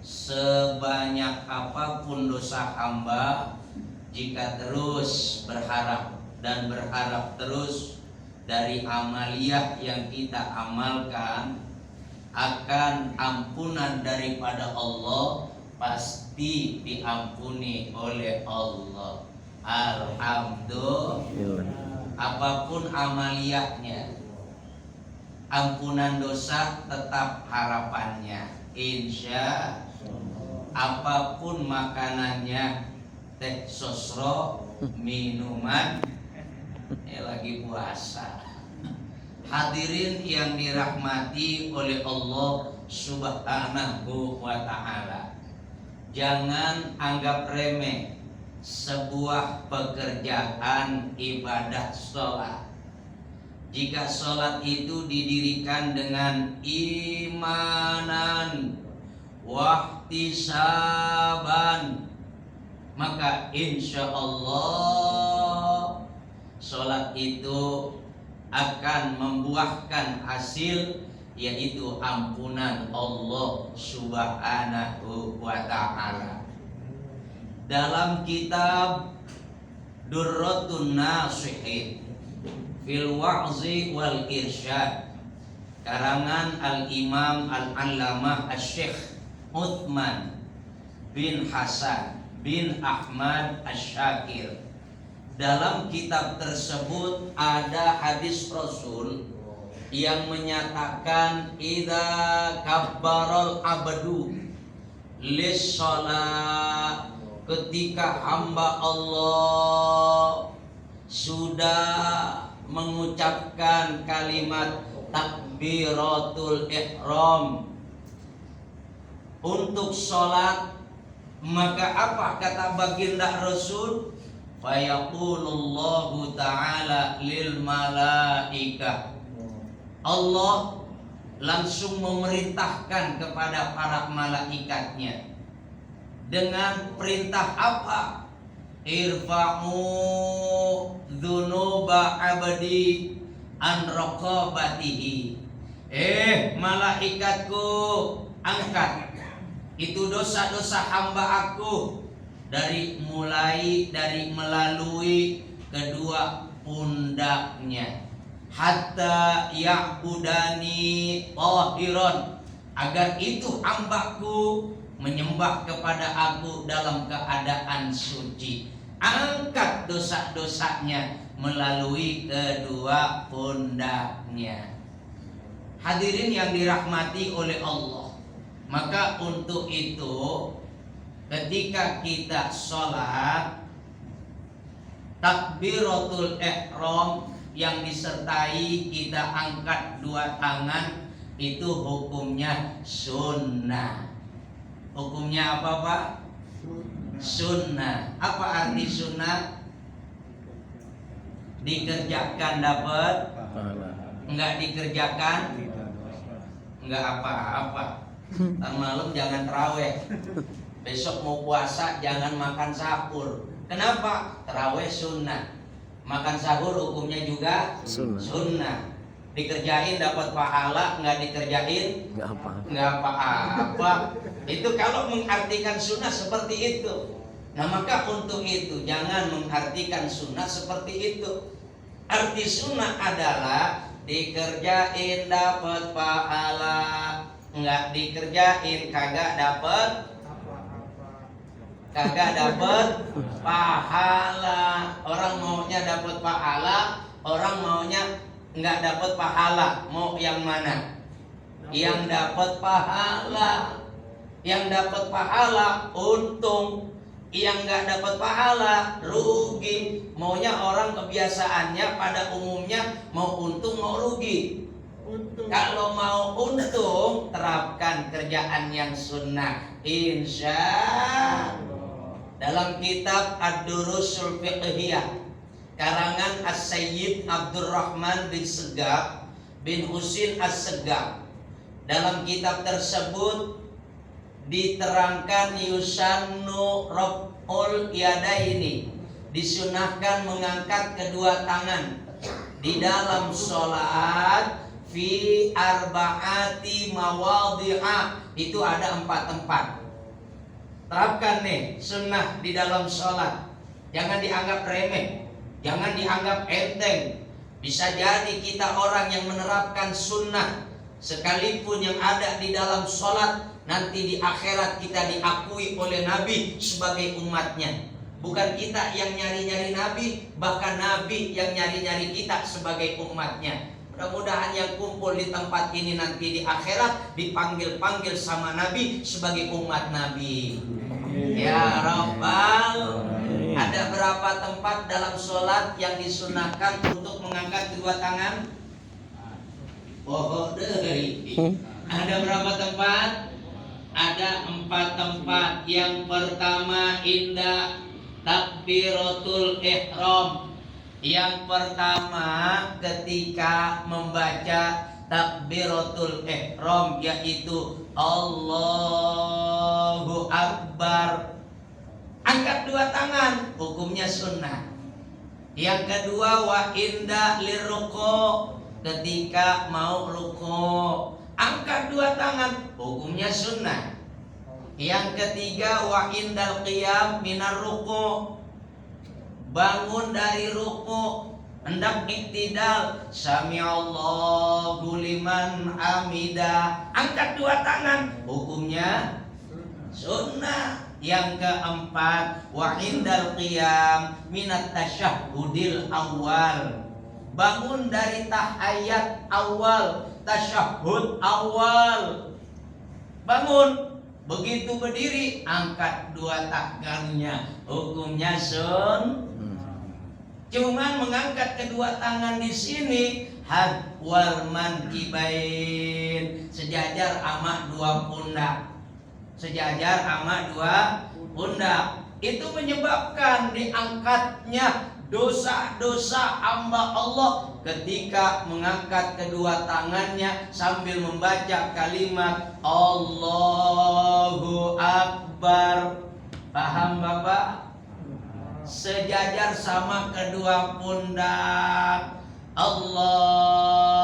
sebanyak apapun dosa hamba, jika terus berharap dan berharap terus dari amaliyah yang kita amalkan akan ampunan daripada Allah, pasti diampuni oleh Allah. Alhamdulillah. Apapun amaliyahnya, ampunan dosa tetap harapannya. Insya apapun makanannya, teh sosro, minuman, lagi puasa. Hadirin yang dirahmati oleh Allah Subhanahu wa ta'ala, jangan anggap remeh sebuah pekerjaan ibadah sholat. Jika sholat itu didirikan dengan imanan wahtisaban, maka insya Allah sholat itu akan membuahkan hasil, yaitu ampunan Allah Subhanahu wa ta'ala. Dalam kitab Durratun Nasihin fil Wa'zi wal Irsyad, karangan Al-Imam Al-Allamah Asy-Syaikh Utsman bin Hasan bin Ahmad Asy-Syakir, dalam kitab tersebut ada hadis Rasul yang menyatakan idza kabbaral abdu lis shalah, ketika hamba Allah sudah mengucapkan kalimat takbiratul ihram untuk sholat, maka apa kata baginda Rasul? Fayaqulullahu ta'ala lil malaikah, Allah langsung memerintahkan kepada para malaikatnya dengan perintah apa? Irfa'u dzunuba abdi an raqabatihi. Malaikatku, angkat itu dosa-dosa hamba aku dari melalui kedua pundaknya, hatta ya'budani tahiran, agar itu hambaku menyembah kepada aku dalam keadaan suci. Angkat dosa-dosanya melalui kedua pundaknya. Hadirin yang dirahmati oleh Allah, maka untuk itu ketika kita sholat, takbiratul ihram yang disertai kita angkat dua tangan itu hukumnya sunnah. Hukumnya apa Pak? Sunnah. Apa arti sunnah? Dikerjakan dapat, enggak dikerjakan enggak apa-apa. Ntar malam jangan terawih, besok mau puasa jangan makan sahur. Kenapa? Terawih sunnah, makan sahur hukumnya juga sunnah. Dikerjain dapat pahala, enggak dikerjain enggak apa-apa. Itu kalau mengartikan sunnah seperti itu. Nah maka untuk itu jangan mengartikan sunnah seperti itu. Arti sunnah adalah dikerjain dapat pahala, enggak dikerjain kagak dapat pahala. Orang maunya dapat pahala, orang maunya enggak dapat pahala. Mau yang mana? Yang dapat pahala. Yang dapat pahala untung, yang enggak dapat pahala rugi. Maunya orang kebiasaannya pada umumnya mau untung mau rugi. Kalau mau untung, terapkan kerjaan yang sunnah, insya Allah. Dalam kitab Ad-Durusul Fiqhiyah karangan As-Sayyid Abdurrahman bin Segaf bin Husin As-Segaf, dalam kitab tersebut diterangkan yusannu raf'ul yadaini, disunahkan mengangkat kedua tangan di dalam sholat fi arba'ati mawadhi'a, itu ada 4 tempat. Terapkan nih sunnah di dalam sholat. Jangan dianggap remeh, jangan dianggap enteng. Bisa jadi kita orang yang menerapkan sunnah, sekalipun yang ada di dalam sholat, nanti di akhirat kita diakui oleh Nabi sebagai umatnya. Bukan kita yang nyari-nyari Nabi, bahkan Nabi yang nyari-nyari kita sebagai umatnya. Mudah-mudahan yang kumpul di tempat ini nanti di akhirat dipanggil-panggil sama Nabi sebagai umat Nabi. Ya Rabbal. Ada berapa tempat dalam sholat yang disunahkan untuk mengangkat kedua tangan? Oh, ada berapa tempat? Ada 4 tempat. Yang pertama indah takbiratul ihram. Yang pertama ketika membaca takbiratul ihram, yaitu Allahu Akbar. Angkat 2 tangan, hukumnya sunnah. Yang kedua wa inda liruku, ketika mau ruku, angkat 2 tangan, hukumnya sunnah. Yang ketiga wa indal qiyam minar ruku, bangun dari ruku, hendak iktidal, sami'allahu liman hamidah, angkat 2 tangan, hukumnya sunnah. Yang keempat wa indal qiyam minat tasyahhudil awal, bangun dari tahiyat awal, tasyahud awal, bangun. Begitu berdiri angkat 2 tangannya, hukumnya sun. Cuman mengangkat kedua tangan di sini hadwal mankibain, sejajar ama 2 pundak. Sejajar ama 2 pundak. Itu menyebabkan diangkatnya dosa-dosa hamba Allah ketika mengangkat kedua tangannya sambil membaca kalimat Allahu Akbar. Paham Bapak? Sejajar sama kedua pundak, Allahu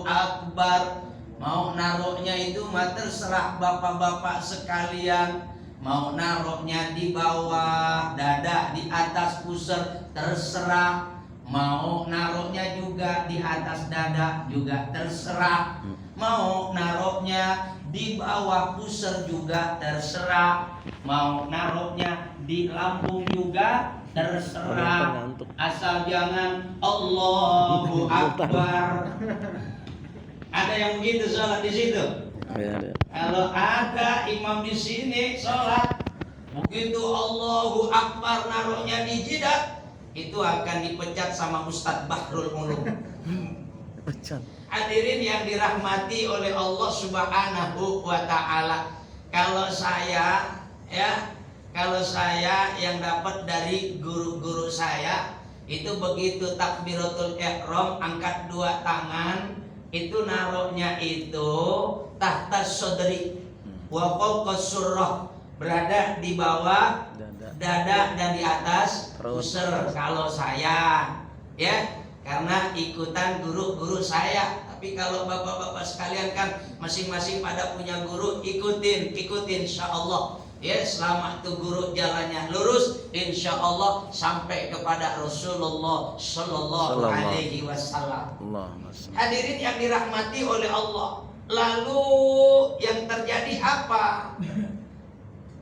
Akbar. Mau naruhnya itu mah terserah bapak-bapak sekalian. Mau naruhnya di bawah dada, di atas pusar, terserah. Mau naruhnya juga di atas dada, juga terserah. Mau naruhnya di bawah pusar juga terserah. Mau naruhnya di lambung juga terserah. Asal jangan Allahu Akbar. Ada yang begitu sholat di situ? Ada. Kalau ada imam di sini sholat, begitu Allahu Akbar naruhnya di jidat, itu akan dipecat sama Ustadz Bahrul Ulum. Hadirin yang dirahmati oleh Allah Subhanahu wa Ta'ala. Kalau saya yang dapat dari guru-guru saya, itu begitu takbiratul ihram angkat 2 tangan, itu naruhnya itu tahta sodri wa fawqa surrah, berada di bawah dada dan di atas pusar. Kalau saya ya, karena ikutan guru-guru saya. Tapi kalau bapak-bapak sekalian kan masing-masing pada punya guru, ikutin insyaallah. Ya, selama itu guru jalannya lurus, insya Allah sampai kepada Rasulullah Sallallahu Alaihi Wasallam. Hadirin yang dirahmati oleh Allah. Lalu yang terjadi apa?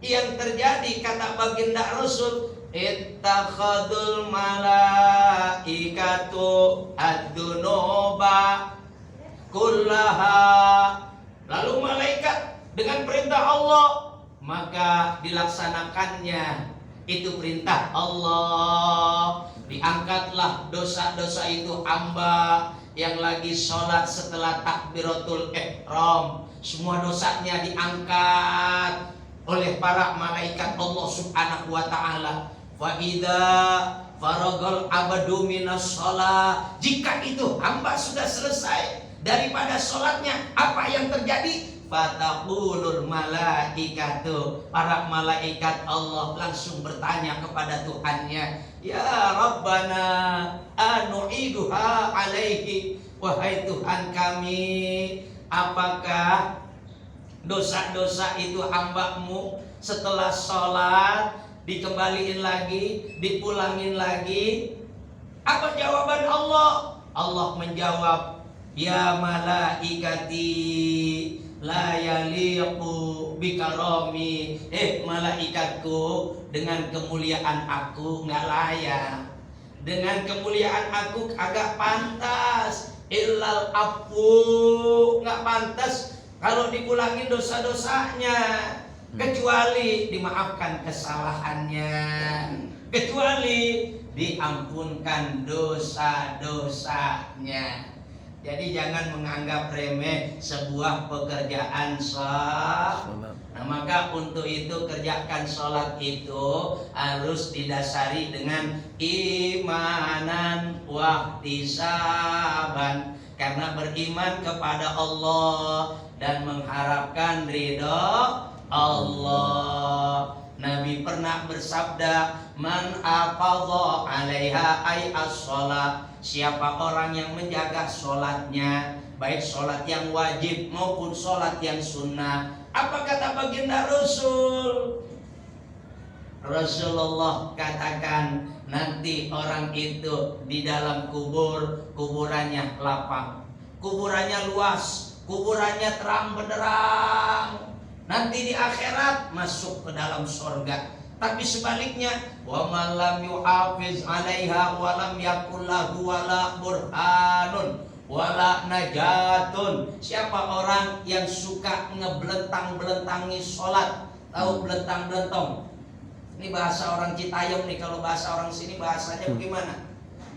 Yang terjadi kata baginda Rasul, ittakhadul malaikatu ad-dunuba kullaha. Lalu malaikat dengan perintah Allah, maka dilaksanakannya itu perintah Allah. Diangkatlah dosa-dosa itu hamba yang lagi sholat setelah takbiratul ihram. Semua dosanya diangkat oleh para malaikat Allah Subhanahu wa Ta'ala. Wa idza faragul abadu minas sholat, jika itu hamba sudah selesai daripada sholatnya, apa yang terjadi? Fataqulul malaikatu, para malaikat Allah langsung bertanya kepada Tuhannya, ya Rabbana anu'iduha alaihi, wahai Tuhan kami, apakah Dosa-dosa itu hambamu setelah sholat dikembaliin lagi, dipulangin lagi. Apa jawaban Allah? Allah menjawab, ya malaikati la yaliqu bikarami. Malaikatku, dengan kemuliaan aku nggak layak, dengan kemuliaan aku agak pantas. Illal afu, nggak pantas kalau dipulangin dosa-dosanya, kecuali dimaafkan kesalahannya, kecuali diampunkan dosa-dosanya. Jadi jangan menganggap remeh sebuah pekerjaan sholat. Nah, maka untuk itu kerjakan sholat itu harus didasari dengan imanan wahtisaban, karena beriman kepada Allah dan mengharapkan ridho Allah. Nabi pernah bersabda, man afadha 'alaiha ay as-shalah, siapa orang yang menjaga sholatnya, baik sholat yang wajib maupun sholat yang sunnah. Apa kata baginda Rasul? Rasulullah katakan, nanti orang itu di dalam kubur, kuburannya lapang, kuburannya luas, kuburannya terang benderang. Nanti di akhirat masuk ke dalam surga. Tapi sebaliknya, wa man lam yuhafiz 'alaiha wa lam yakul lahu wala burhanun wala najatun. Siapa orang yang suka ngeblentang-belentangi sholat? Tahu belentang-belentong? Ini bahasa orang Citayam nih, kalau bahasa orang sini bahasanya bagaimana?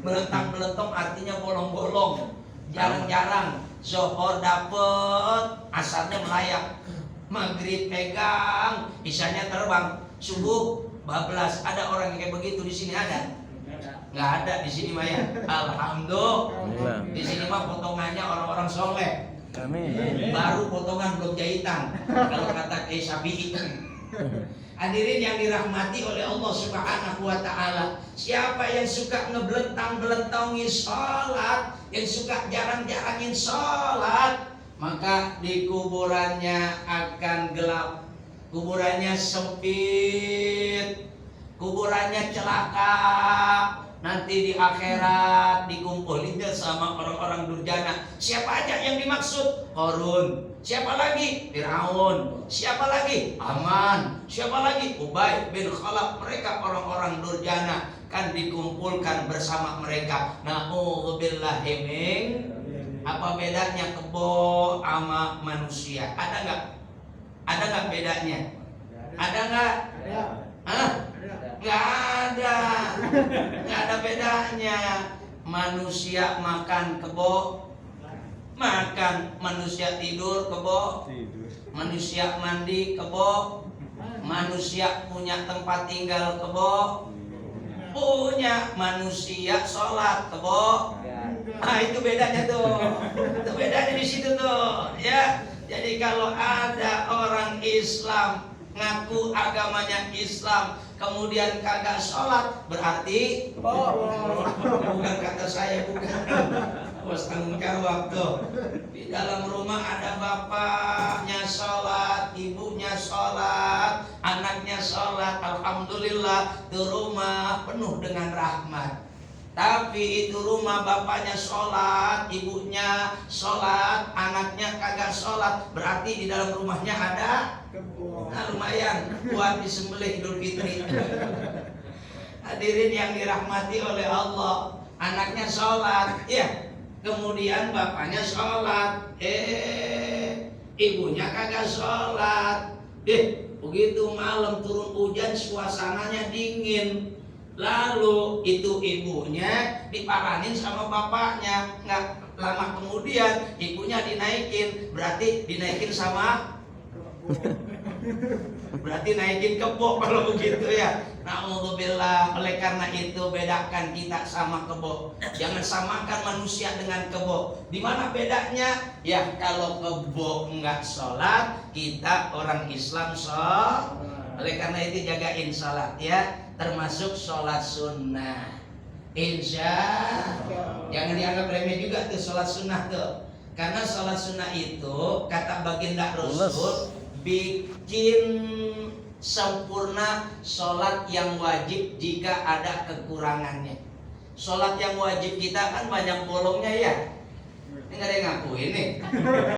Belentang-belentong artinya bolong-bolong. Jarang-jarang zuhur dapet, asarnya melayang. Maghrib pegang, isanya terbang, subuh bablas. Ada orang yang kayak begitu di sini ada? Nggak ada di sini mah ya. Alhamdulillah. Di sini mah potongannya orang-orang soleh. Baru potongan belum jahitan. Kalau kata Kiai Syafi'i. Hadirin yang dirahmati oleh Allah Subhanahu wa taala, siapa yang suka ngeblentang-belentongi sholat, yang suka jarang-jarangin sholat, maka di kuburannya akan gelap, kuburannya sempit, kuburannya celaka. Nanti di akhirat dikumpulin sama orang-orang durjana. Siapa aja yang dimaksud? Qarun. Siapa lagi? Firaun. Siapa lagi? Aman. Siapa lagi? Ubay bin Khalaf. Mereka orang-orang durjana kan dikumpulkan bersama mereka. Na'udzubillahi min. Apa bedanya kebo sama manusia? Ada nggak? Ada nggak bedanya? Ada nggak? Hah? Nggak ada. Nggak ada bedanya. Manusia makan kebo, makan. Manusia tidur kebo, manusia mandi kebo, manusia punya tempat tinggal kebo, punya. Manusia sholat kebo. Nah, itu bedanya tuh. Itu bedanya di situ tuh, ya. Jadi kalau ada orang Islam ngaku agamanya Islam, kemudian kagak sholat, berarti bukan kata saya, bukan. Harus tanggung jawab tuh. Di dalam rumah ada bapaknya sholat, ibunya sholat, anaknya sholat. Alhamdulillah, tuh rumah penuh dengan rahmat. Tapi itu rumah bapaknya sholat, ibunya sholat, anaknya kagak sholat, berarti di dalam rumahnya ada. Nah, lumayan buat disembelih Idul Fitri. Hadirin yang dirahmati oleh Allah, anaknya sholat, ya, kemudian bapaknya sholat, ibunya kagak sholat. Begitu malam turun hujan, suasananya dingin. Lalu itu ibunya diparanin sama bapaknya. Nggak lama kemudian ibunya dinaikin. Berarti dinaikin sama, berarti naikin kebo kalau begitu ya. Na'udzubillah. Oleh karena itu bedakan kita sama kebo. Jangan samakan manusia dengan kebo. Di mana bedanya? Ya, kalau kebo nggak sholat, kita orang Islam sholat. Oleh karena itu jagain sholat ya, termasuk sholat sunnah. Insya, jangan dianggap remeh juga tuh sholat sunnah tuh. Karena sholat sunnah itu kata baginda Rasul bikin sempurna sholat yang wajib jika ada kekurangannya. Sholat yang wajib kita kan banyak bolongnya ya. Ini nggak ada yang ngakuin nih.